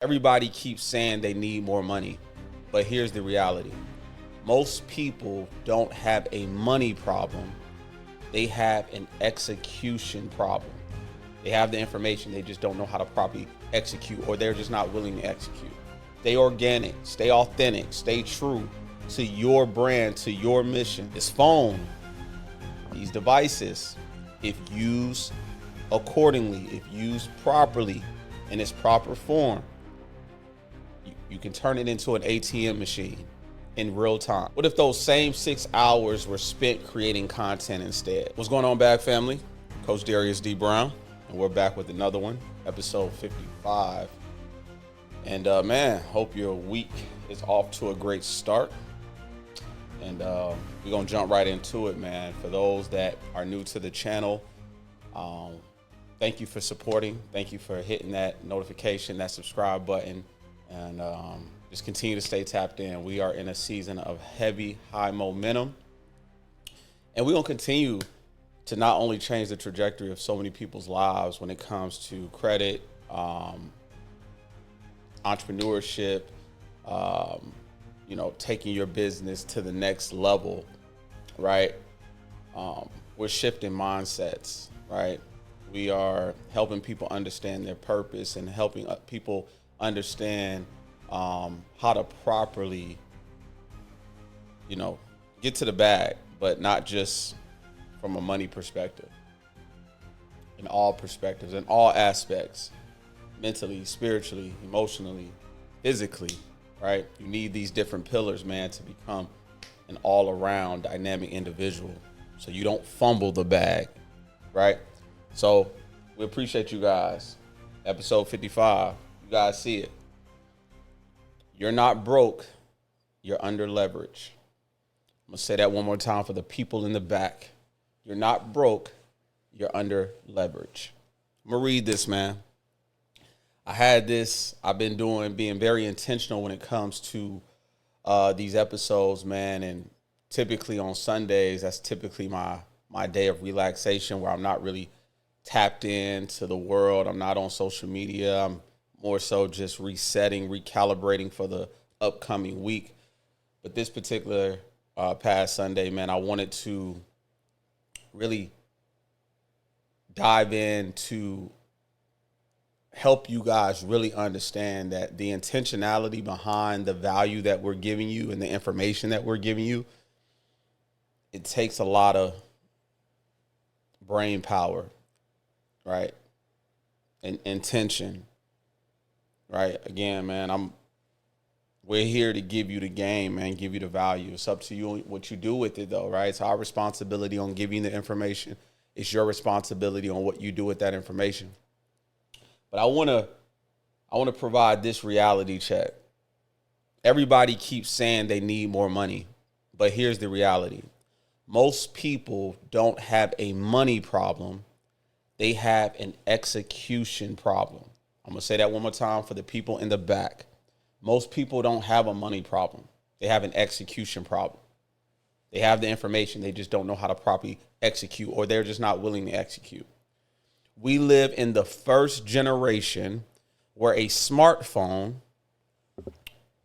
Everybody keeps saying they need more money, but here's the reality. Most people don't have a money problem. They have an execution problem. They have the information, they just don't know how to properly execute, or they're just not willing to execute. Stay organic, stay authentic, stay true to your brand, to your mission. This phone, these devices, if used accordingly, if used properly in its proper form, you can turn it into an ATM machine in real time. What if those same 6 hours were spent creating content instead? What's going on, Bag Family? Coach Darius D. Brown, and we're back with another one, episode 55. And man, hope your week is off to a great start. And we're gonna jump right into it, man. For those that are new to the channel, thank you for supporting. Thank you for hitting that notification, that subscribe button, and just continue to stay tapped in. We are in a season of heavy, high momentum, and we're gonna continue to not only change the trajectory of so many people's lives when it comes to credit, entrepreneurship, taking your business to the next level, right? We're shifting mindsets, right? We are helping people understand their purpose and helping people understand how to properly, get to the bag, but not just from a money perspective. In all perspectives, in all aspects, mentally, spiritually, emotionally, physically, right? You need these different pillars, man, to become an all-around dynamic individual so you don't fumble the bag, right? So we appreciate you guys. Episode 55, you guys see it. You're not broke, you're under leverage. I'm gonna say that one more time for the people in the back. You're not broke, you're under leverage. I'm gonna read this, man. I've been being very intentional when it comes to these episodes, man. And typically on Sundays, that's typically my day of relaxation where I'm not really tapped into the world. I'm not on social media. I'm more so just resetting, recalibrating for the upcoming week. But this particular past Sunday, man, I wanted to really dive into help you guys really understand that the intentionality behind the value that we're giving you and the information that we're giving you, it takes a lot of brain power, right? And intention, right? Again, man, we're here to give you the game, man, give you the value. It's up to you what you do with it, though, right? It's our responsibility on giving the information. It's your responsibility on what you do with that information. But I want to provide this reality check. Everybody keeps saying they need more money, but here's the reality. Most people don't have a money problem. They have an execution problem. I'm going to say that one more time for the people in the back. Most people don't have a money problem. They have an execution problem. They have the information. They just don't know how to properly execute, or they're just not willing to execute. We live in the first generation where a smartphone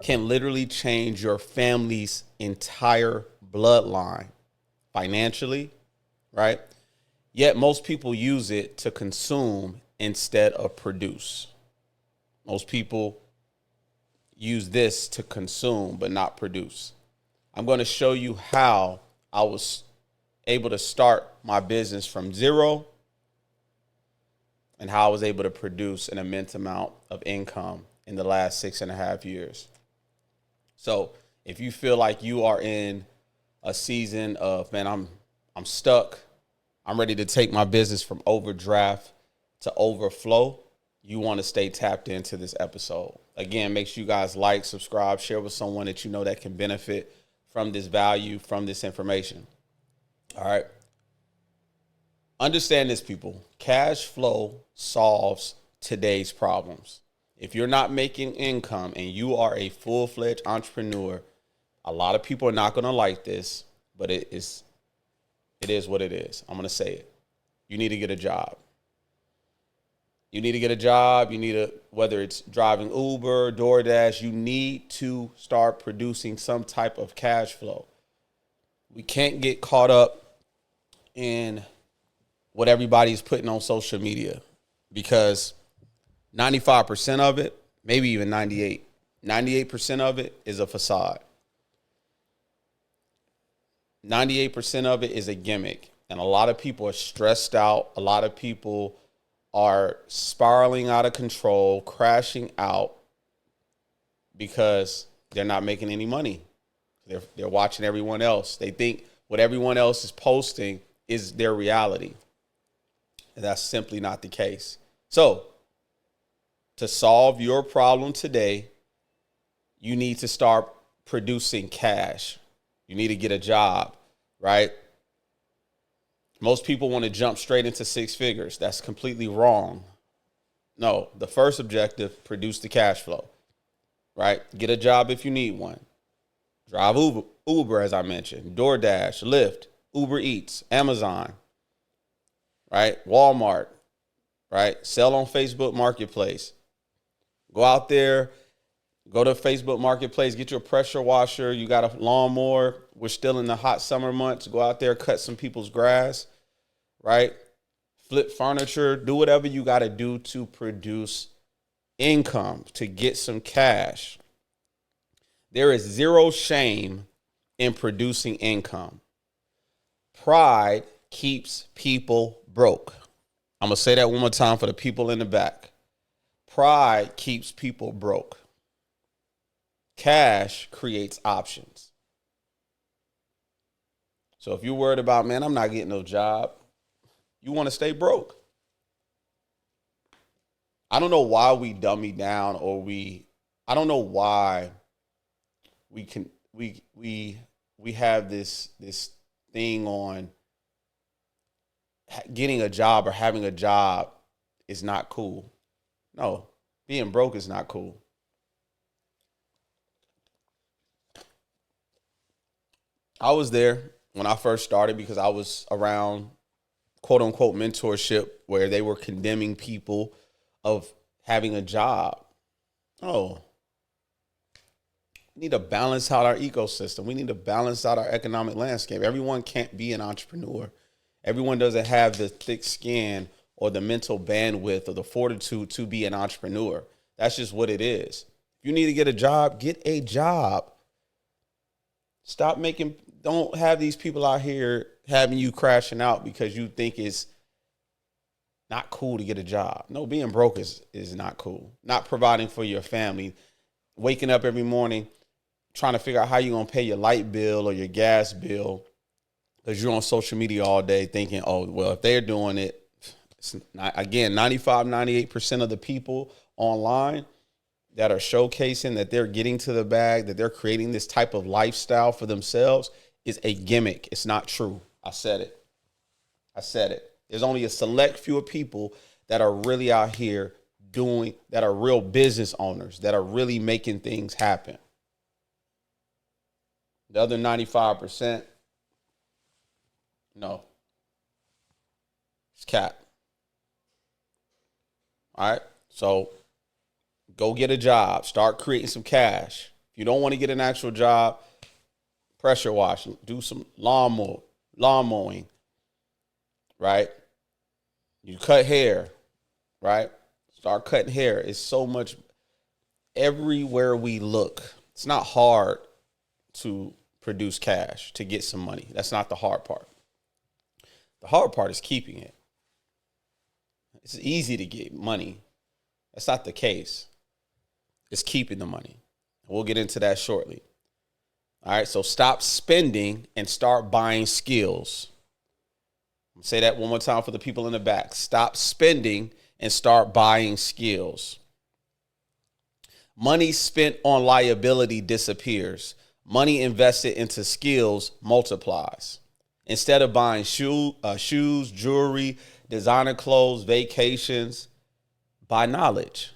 can literally change your family's entire bloodline financially, right? Yet most people use it to consume instead of produce. Most people use this to consume but not produce. I'm going to show you how I was able to start my business from zero and how I was able to produce an immense amount of income in the last 6.5 years. So if you feel like you are in a season of, man, I'm stuck, I'm ready to take my business from overdraft to overflow, you want to stay tapped into this episode. Again, make sure you guys like, subscribe, share with someone that you know that can benefit from this value, from this information. All right. Understand this, people. Cash flow solves today's problems. If you're not making income and you are a full-fledged entrepreneur, a lot of people are not going to like this, but it is what it is. I'm going to say it. You need to get a job. You need to get a job. You need to, whether it's driving Uber, DoorDash, you need to start producing some type of cash flow. We can't get caught up in what everybody's putting on social media, because 95% of it, maybe even 98% of it is a facade. 98% of it is a gimmick. And a lot of people are stressed out. A lot of people are spiraling out of control, crashing out because they're not making any money. They're watching everyone else. They think what everyone else is posting is their reality. And that's simply not the case. So, to solve your problem today, you need to start producing cash. You need to get a job, right? Most people want to jump straight into six figures. That's completely wrong. No, the first objective, produce the cash flow, right? Get a job if you need one. Drive Uber, as I mentioned, DoorDash, Lyft, Uber Eats, Amazon, right? Walmart, right? Sell on Facebook Marketplace. Go out there, go to Facebook Marketplace, get your pressure washer. You got a lawnmower. We're still in the hot summer months. Go out there, cut some people's grass, right? Flip furniture. Do whatever you got to do to produce income, to get some cash. There is zero shame in producing income. Pride keeps people broke. I'm going to say that one more time for the people in the back. Pride keeps people broke. Cash creates options. So if you're worried about, man, I'm not getting no job, you want to stay broke. I don't know why we dummy down, or I don't know why we have this thing on getting a job or having a job is not cool. No, being broke is not cool. I was there when I first started because I was around quote unquote mentorship where they were condemning people of having a job. Oh, we need to balance out our ecosystem. We need to balance out our economic landscape. Everyone can't be an entrepreneur. Everyone doesn't have the thick skin or the mental bandwidth or the fortitude to be an entrepreneur. That's just what it is. If you need to get a job, get a job. Don't have these people out here having you crashing out because you think it's not cool to get a job. No, being broke is not cool. Not providing for your family. Waking up every morning trying to figure out how you're going to pay your light bill or your gas bill because you're on social media all day thinking, oh, well, if they're doing it, it's not, again, 95, 98% of the people online that are showcasing that they're getting to the bag, that they're creating this type of lifestyle for themselves is a gimmick. It's not true. I said it. There's only a select few of people that are really out here that are real business owners, that are really making things happen. The other 95%, no. It's cap. All right. So go get a job. Start creating some cash. If you don't want to get an actual job, pressure wash. Do some lawn mowing. Right? You cut hair. Right? Start cutting hair. It's so much everywhere we look. It's not hard to produce cash, to get some money. That's not the hard part. The hard part is keeping it. It's easy to get money. That's not the case. It's keeping the money. We'll get into that shortly. All right, so stop spending and start buying skills. I'll say that one more time for the people in the back. Stop spending and start buying skills. Money spent on liability disappears. Money invested into skills multiplies. Instead of buying shoes, jewelry, designer clothes, vacations, buy knowledge.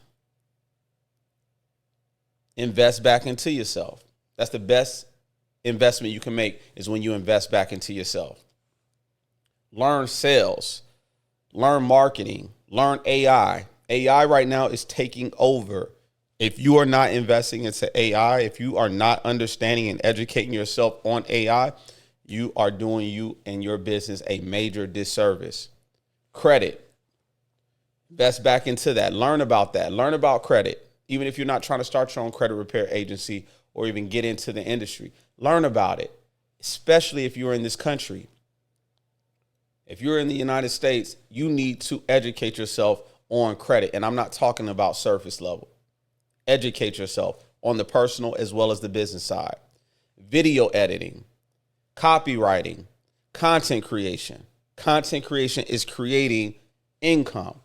Invest back into yourself. That's the best investment you can make, is when you invest back into yourself. Learn sales, learn marketing, learn AI, AI right now is taking over. If you are not investing into AI, if you are not understanding and educating yourself on AI, you are doing you and your business a major disservice. Credit. Invest back into that. Learn about that. Learn about credit. Even if you're not trying to start your own credit repair agency or even get into the industry, learn about it, especially if you're in this country. If you're in the United States, you need to educate yourself on credit. And I'm not talking about surface level. Educate yourself on the personal as well as the business side. Video editing, copywriting, content creation. Content creation is creating income,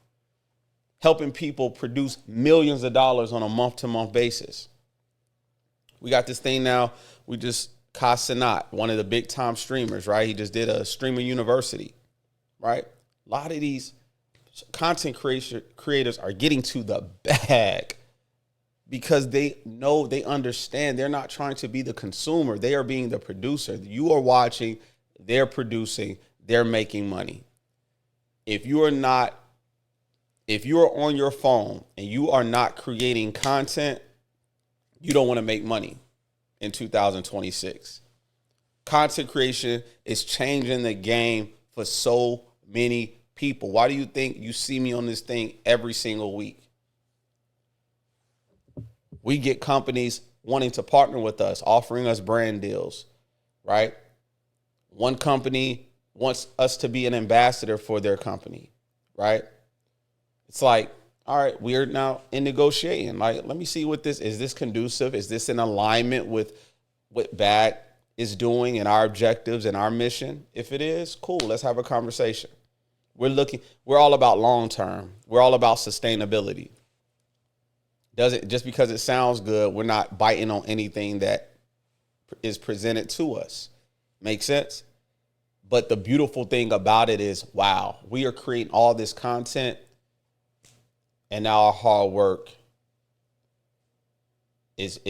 helping people produce millions of dollars on a month-to-month basis. We got this thing now. Kai Cenat, one of the big-time streamers, right? He just did a streamer university, right? A lot of these content creators are getting to the bag because they know, they understand they're not trying to be the consumer. They are being the producer. You are watching, they're producing, they're making money. If you are on your phone and you are not creating content, you don't want to make money in 2026. Content creation is changing the game for so many people. Why do you think you see me on this thing every single week? We get companies wanting to partner with us, offering us brand deals, right? One company wants us to be an ambassador for their company, right? It's like, all right, we're now in negotiating. Like, let me see what is this conducive? Is this in alignment with what BAG is doing and our objectives and our mission? If it is, cool, let's have a conversation. We're all about long term. We're all about sustainability. Just because it sounds good, we're not biting on anything that is presented to us. Make sense? But the beautiful thing about it is, wow, we are creating all this content and now our hard work is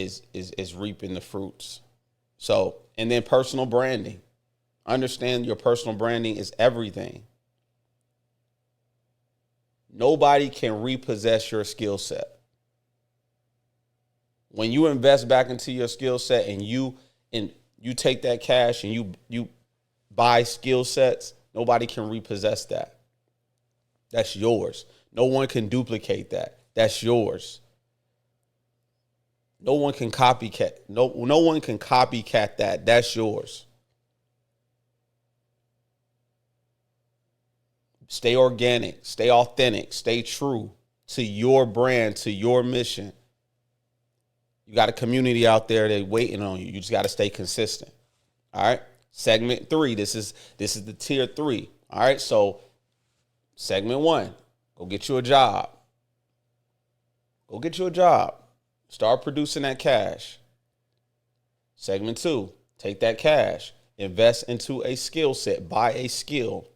reaping the fruits. So, and then personal branding. Understand your personal branding is everything. Nobody can repossess your skill set. When you invest back into your skill set and you take that cash and you buy skill sets, nobody can repossess that. That's yours. No one can duplicate that. That's yours. No one can copycat. No one can copycat that. That's yours. Stay organic, stay authentic, stay true to your brand, to your mission. You got a community out there that's waiting on you. You just got to stay consistent. All right. Segment 3. This is the tier 3. All right. So segment 1, go get you a job. Go get you a job. Start producing that cash. Segment 2, take that cash, invest into a skill set, buy a skill.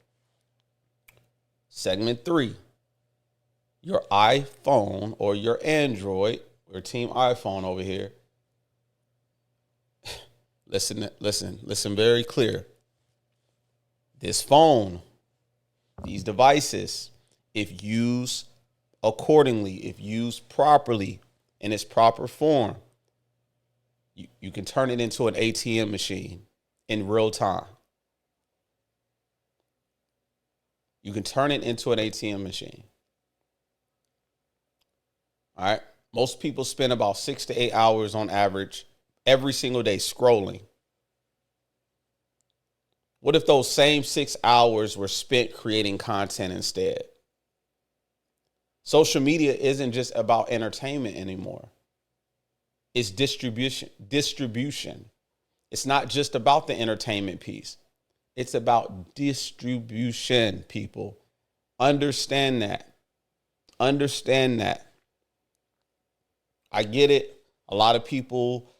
Segment 3, your iPhone or your Android, or Team iPhone over here. Listen very clear. This phone, these devices, if used accordingly, if used properly in its proper form, you can turn it into an ATM machine in real time. You can turn it into an ATM machine. All right. Most people spend about 6 to 8 hours on average every single day scrolling. What if those same 6 hours were spent creating content instead? Social media isn't just about entertainment anymore. It's distribution. It's not just about the entertainment piece. It's about distribution, people. Understand that. Understand that. I get it. A lot of people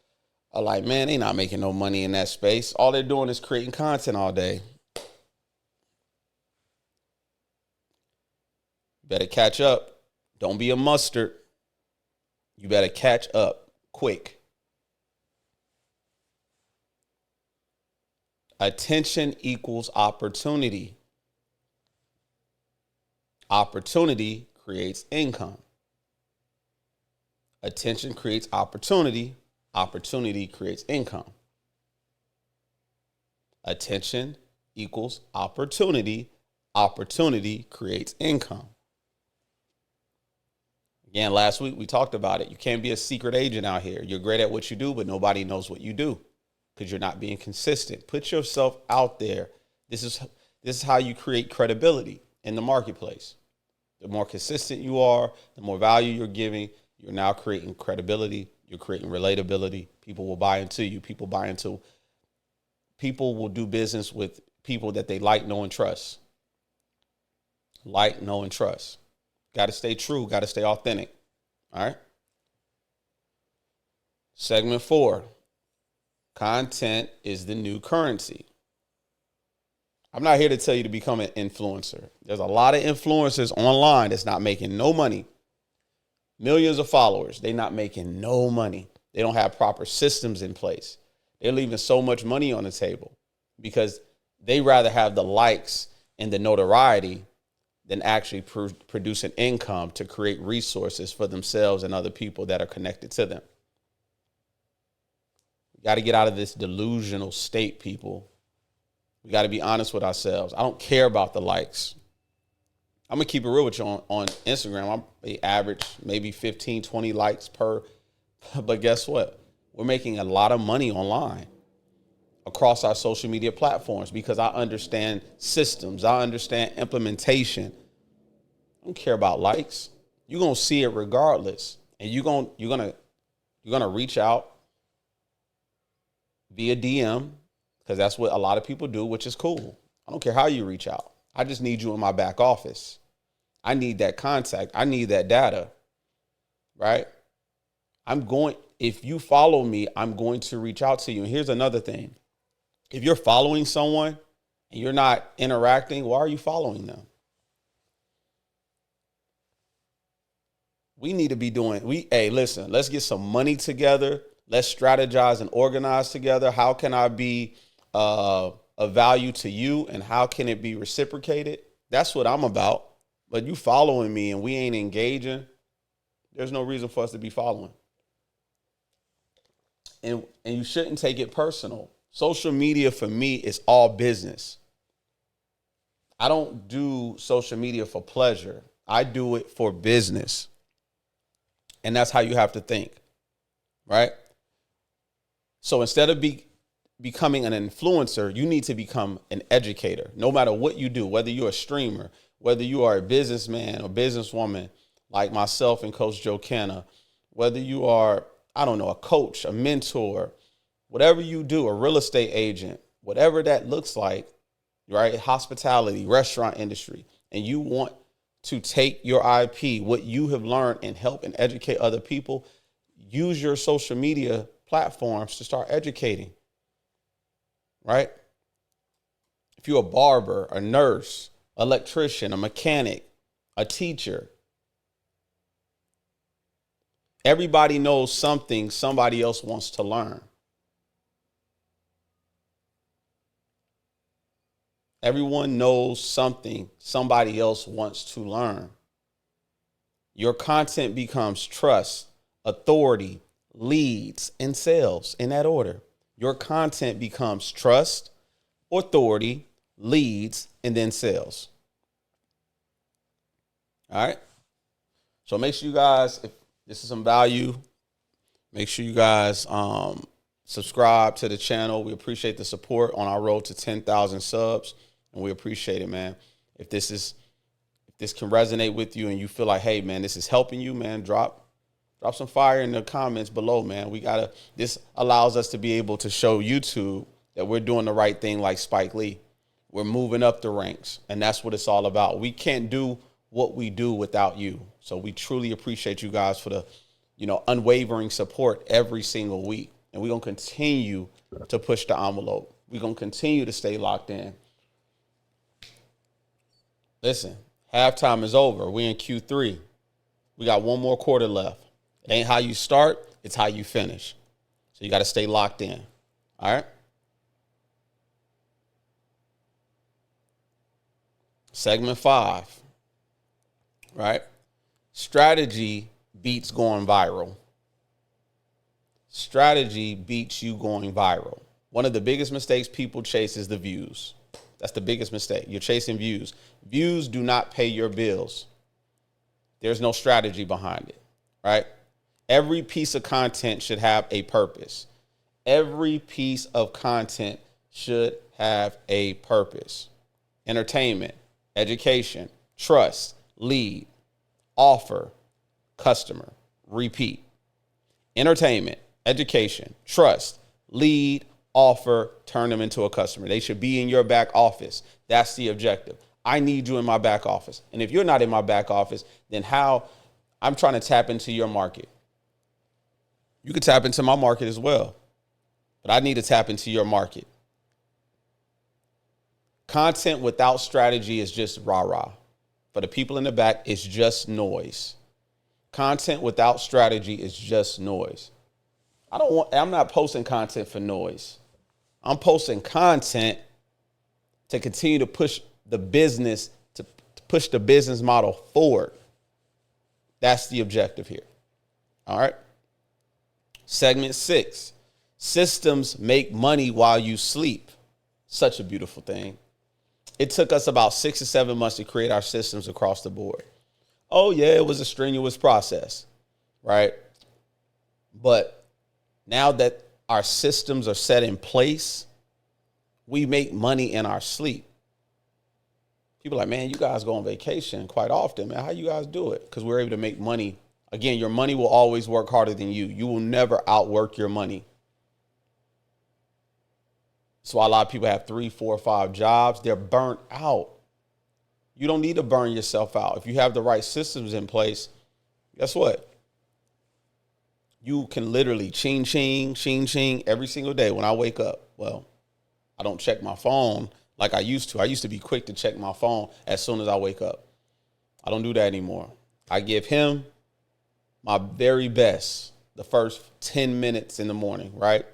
are like, man, they not making no money in that space. All they're doing is creating content all day. Better catch up. Don't be a mustard. You better catch up quick. Attention equals opportunity. Opportunity creates income. Attention creates opportunity. Opportunity creates income. Attention equals opportunity. Opportunity creates income. Again, last week we talked about it. You can't be a secret agent out here. You're great at what you do, but nobody knows what you do because you're not being consistent. Put yourself out there. This is how you create credibility in the marketplace. The more consistent you are, the more value you're giving, you're now creating credibility. You're creating relatability. People will buy into you. People will do business with people that they like, know, and trust. Like, know, and trust. Got to stay true. Got to stay authentic. All right. Segment 4. Content is the new currency. I'm not here to tell you to become an influencer. There's a lot of influencers online that's not making no money. Millions of followers. They're not making no money. They don't have proper systems in place. They're leaving so much money on the table because they rather have the likes and the notoriety than actually produce an income to create resources for themselves and other people that are connected to them. We got to get out of this delusional state, people. We got to be honest with ourselves. I don't care about the likes. I'm going to keep it real with you on Instagram. I average maybe 15, 20 likes per. But guess what? We're making a lot of money online across our social media platforms because I understand systems. I understand implementation. I don't care about likes. You're going to see it regardless. And you're going to reach out via DM because that's what a lot of people do, which is cool. I don't care how you reach out. I just need you in my back office. I need that contact. I need that data, right? If you follow me, I'm going to reach out to you. And here's another thing. If you're following someone and you're not interacting, why are you following them? We need to be listen, let's get some money together. Let's strategize and organize together. How can I be of value to you and how can it be reciprocated? That's what I'm about. But you following me and we ain't engaging, there's no reason for us to be following. And you shouldn't take it personal. Social media for me is all business. I don't do social media for pleasure. I do it for business. And that's how you have to think, right? So instead of becoming an influencer, you need to become an educator. No matter what you do, whether you're a streamer, whether you are a businessman or businesswoman like myself and Coach Joe Canna, whether you are, a coach, a mentor, whatever you do, a real estate agent, whatever that looks like, right? Hospitality, restaurant industry, and you want to take your IP, what you have learned, and help and educate other people, use your social media platforms to start educating, right? If you're a barber, a nurse, electrician, a mechanic, a teacher, everybody knows something somebody else wants to learn. Everyone knows something somebody else wants to learn. Your content becomes trust, authority, leads, and sales in that order. Your content becomes trust, authority, leads, and then sales. All right. So make sure you guys, if this is some value, make sure you guys subscribe to the channel. We appreciate the support on our road to 10,000 subs. And we appreciate it, man. If this can resonate with you and you feel like, hey, man, this is helping you, man, drop some fire in the comments below, man. This allows us to be able to show YouTube that we're doing the right thing like Spike Lee. We're moving up the ranks, and that's what it's all about. We can't do what we do without you. So we truly appreciate you guys for the, unwavering support every single week. And we're going to continue to push the envelope. We're going to continue to stay locked in. Listen, halftime is over. We're in Q3. We got one more quarter left. It ain't how you start, it's how you finish. So you got to stay locked in. All right? Segment 5, right? Strategy beats going viral. Strategy beats you going viral. One of the biggest mistakes people chase is the views. That's the biggest mistake. You're chasing views. Views do not pay your bills. There's no strategy behind it, right? Every piece of content should have a purpose. Every piece of content should have a purpose. Entertainment, education, trust, lead, offer, customer, repeat. Entertainment, education, trust, lead, offer, turn them into a customer. They should be in your back office. That's the objective. I need you in my back office. And if you're not in my back office, then how? I'm trying to tap into your market. You could tap into my market as well, but I need to tap into your market. Content without strategy is just rah-rah. For the people in the back, it's just noise. Content without strategy is just noise. I'm not posting content for noise. I'm posting content to continue to push the business, to push the business model forward. That's the objective here. All right. Segment 6, systems make money while you sleep. Such a beautiful thing. It took us about 6 to 7 months to create our systems across the board. Oh yeah, it was a strenuous process, right? But now that our systems are set in place, we make money in our sleep. People are like, man, you guys go on vacation quite often, man. How you guys do it? Because we're able to make money. Again, your money will always work harder than you. You will never outwork your money. That's why a lot of people have 3, 4, 5 jobs. They're burnt out. You don't need to burn yourself out. If you have the right systems in place, guess what? You can literally ching, ching, ching, ching every single day when I wake up. Well, I don't check my phone like I used to. I used to be quick to check my phone as soon as I wake up. I don't do that anymore. I give him my very best the first 10 minutes in the morning, right?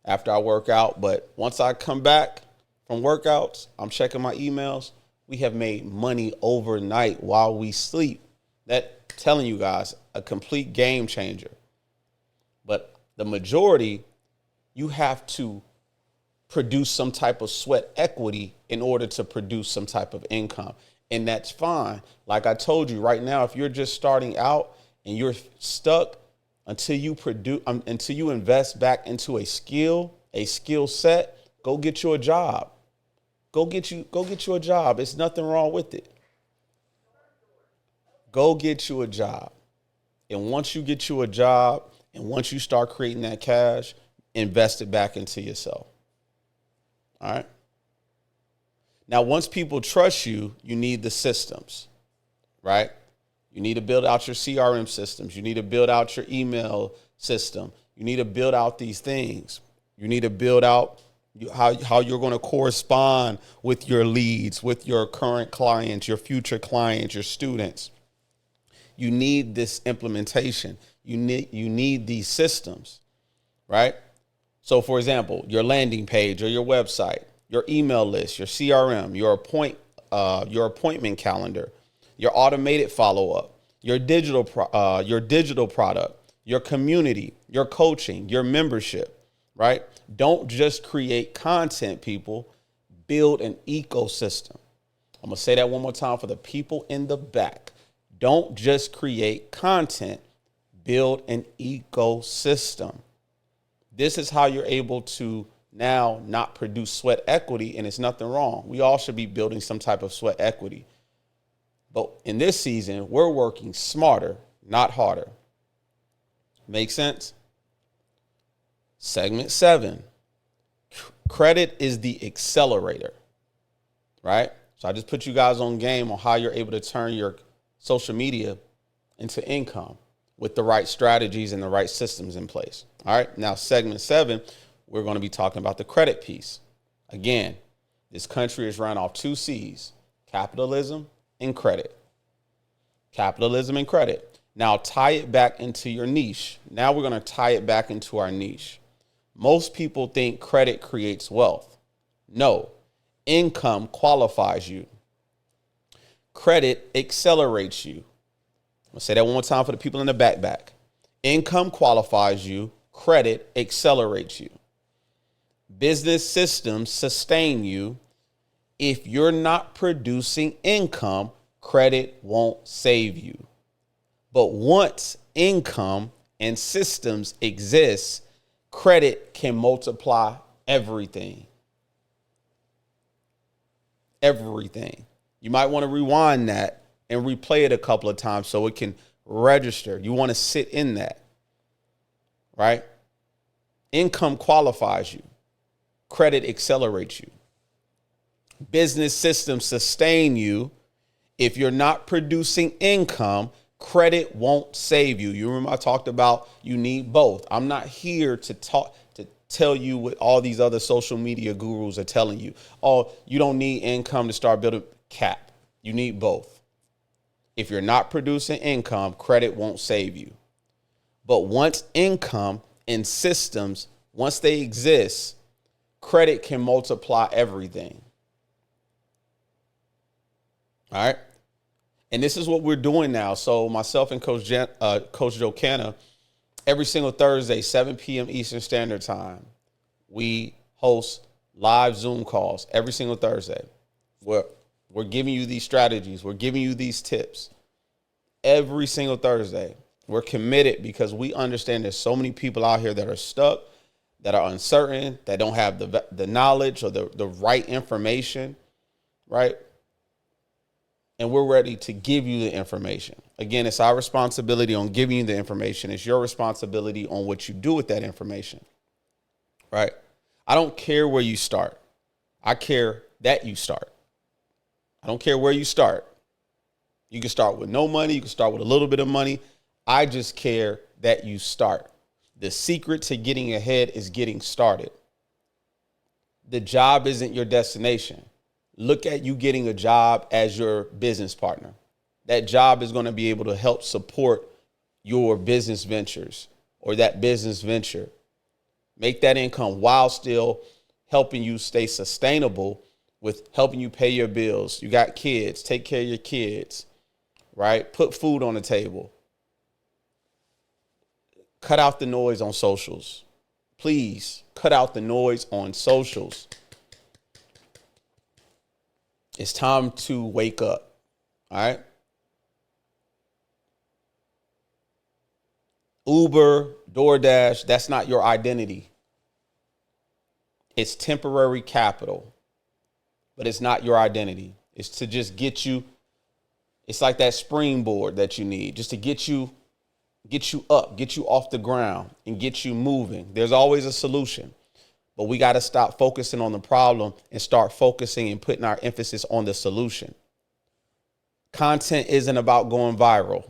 After I work out. But once I come back from workouts, I'm checking my emails. We have made money overnight while we sleep. That, telling you guys, a complete game changer. But the majority, you have to produce some type of sweat equity in order to produce some type of income. And that's fine. Like I told you right now, if you're just starting out and you're stuck, until you invest back into a skill set, go get you a job. Go get you a job. There's nothing wrong with it. Go get you a job. And once you get you a job and once you start creating that cash, invest it back into yourself. All right. Now, once people trust you, you need the systems, right? You need to build out your CRM systems. You need to build out your email system. You need to build out these things. You need to build out how you're going to correspond with your leads, with your current clients, your future clients, your students. You need this implementation. You need these systems, right? So, for example, your landing page or your website, your email list, your CRM, your appointment calendar, your automated follow-up, your digital product, your community, your coaching, your membership, right? Don't just create content, people. Build an ecosystem. I'm going to say that one more time for the people in the back. Don't just create content. Build an ecosystem. This is how you're able to now not produce sweat equity, and it's nothing wrong. We all should be building some type of sweat equity. But in this season, we're working smarter, not harder. Make sense? Segment 7, credit is the accelerator, right? So I just put you guys on game on how you're able to turn your social media into income with the right strategies and the right systems in place. All right. Now, segment 7, we're going to be talking about the credit piece. Again, this country is run off 2 C's, capitalism and credit. Capitalism and credit. Now tie it back into your niche. Now we're going to tie it back into our niche. Most people think credit creates wealth. No, income qualifies you. Credit accelerates you. I'll say that one more time for the people in the back. Income qualifies you. Credit accelerates you. Business systems sustain you. If you're not producing income, credit won't save you. But once income and systems exist, credit can multiply everything. Everything. You might want to rewind that and replay it a couple of times so it can register. You want to sit in that, right? Income qualifies you. Credit accelerates you. Business systems sustain you. If you're not producing income, credit won't save you. You remember I talked about you need both. I'm not here to tell you what all these other social media gurus are telling you. Oh, you don't need income to start building. Cap. You need both. If you're not producing income, credit won't save you. But once income and systems, once they exist, credit can multiply everything. All right. And this is what we're doing now. So myself and Coach Joe Canna, every single Thursday, 7 p.m. Eastern Standard Time, we host live Zoom calls every single Thursday. We're giving you these strategies. We're giving you these tips every single Thursday. We're committed because we understand there's so many people out here that are stuck, that are uncertain, that don't have the knowledge or the right information, right? And we're ready to give you the information. Again, it's our responsibility on giving you the information. It's your responsibility on what you do with that information, right? I don't care where you start. I care that you start. I don't care where you start. You can start with no money. You can start with a little bit of money. I just care that you start. The secret to getting ahead is getting started. The job isn't your destination. Look at you getting a job as your business partner. That job is going to be able to help support your business ventures or that business venture. Make that income while still helping you stay sustainable with helping you pay your bills. You got kids, take care of your kids, right? Put food on the table. Cut out the noise on socials. Please cut out the noise on socials. It's time to wake up. All right. Uber, DoorDash, that's not your identity. It's temporary capital, but it's not your identity. It's to just get you. It's like that springboard that you need just to get you up, get you off the ground and get you moving. There's always a solution. But we got to stop focusing on the problem and start focusing and putting our emphasis on the solution. Content isn't about going viral.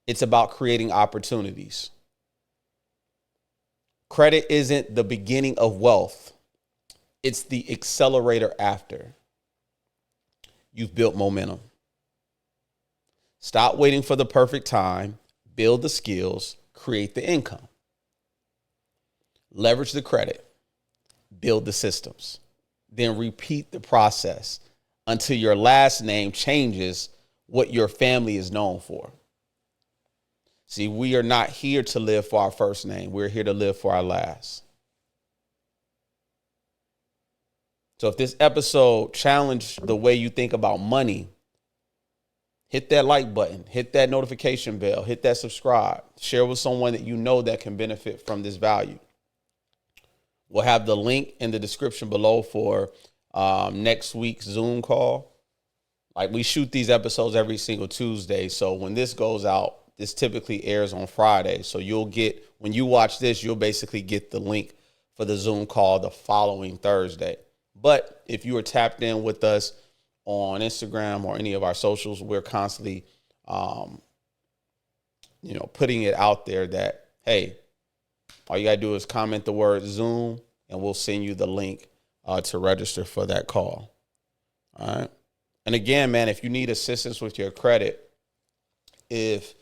It's about creating opportunities. Credit isn't the beginning of wealth. It's the accelerator after you've built momentum. Stop waiting for the perfect time. Build the skills. Create the income. Leverage the credit. Build the systems, then repeat the process until your last name changes what your family is known for. See, we are not here to live for our first name. We're here to live for our last. So if this episode challenged the way you think about money, hit that like button, hit that notification bell, hit that subscribe, share with someone that you know that can benefit from this value. We'll have the link in the description below for next week's Zoom call. Like, we shoot these episodes every single Tuesday. So when this goes out, this typically airs on Friday. So when you watch this, you'll basically get the link for the Zoom call the following Thursday. But if you are tapped in with us on Instagram or any of our socials, we're constantly, putting it out there that, hey, all you got to do is comment the word Zoom, and we'll send you the link to register for that call. All right. And again, man, if you need assistance with your credit, if,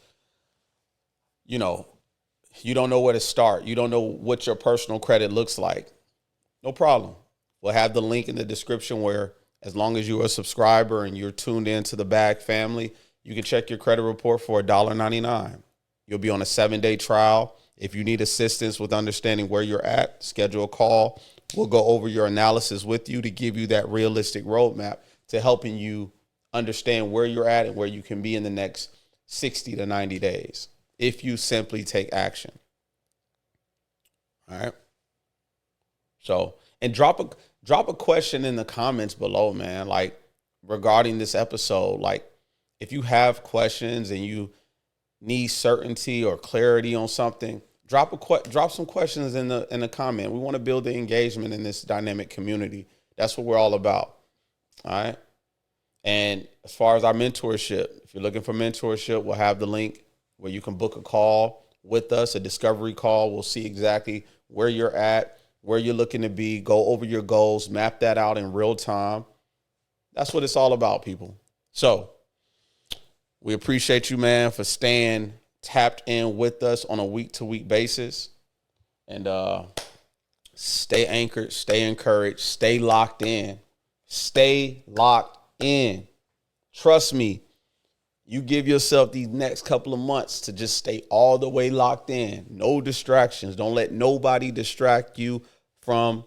you don't know where to start, you don't know what your personal credit looks like, no problem. We'll have the link in the description where, as long as you're a subscriber and you're tuned in to the Bag family, You can check your credit report for $1.99. You'll be on a 7-day trial. If you need assistance with understanding where you're at, schedule a call. We'll go over your analysis with you to give you that realistic roadmap to helping you understand where you're at and where you can be in the next 60 to 90 days if you simply take action. All right. So, and drop a question in the comments below, man, like regarding this episode. Like if you have questions and you need certainty or clarity on something, drop some questions in the comment. We want to build the engagement in this dynamic community. That's what we're all about. All right. And as far as our mentorship, if you're looking for mentorship, we'll have the link where you can book a call with us, a discovery call. We'll see exactly where you're at, where you're looking to be, go over your goals, map that out in real time. That's what it's all about, people. So we appreciate you, man, for staying tapped in with us on a week-to-week basis. And stay anchored, stay encouraged, stay locked in. Stay locked in. Trust me, you give yourself these next couple of months to just stay all the way locked in. No distractions. Don't let nobody distract you from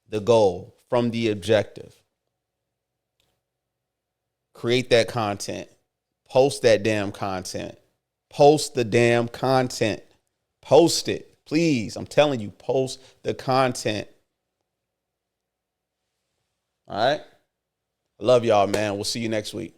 the goal, from the objective. Create that content. Post that damn content. Post the damn content. Post it. Please, I'm telling you, post the content. All right? I love y'all, man. We'll see you next week.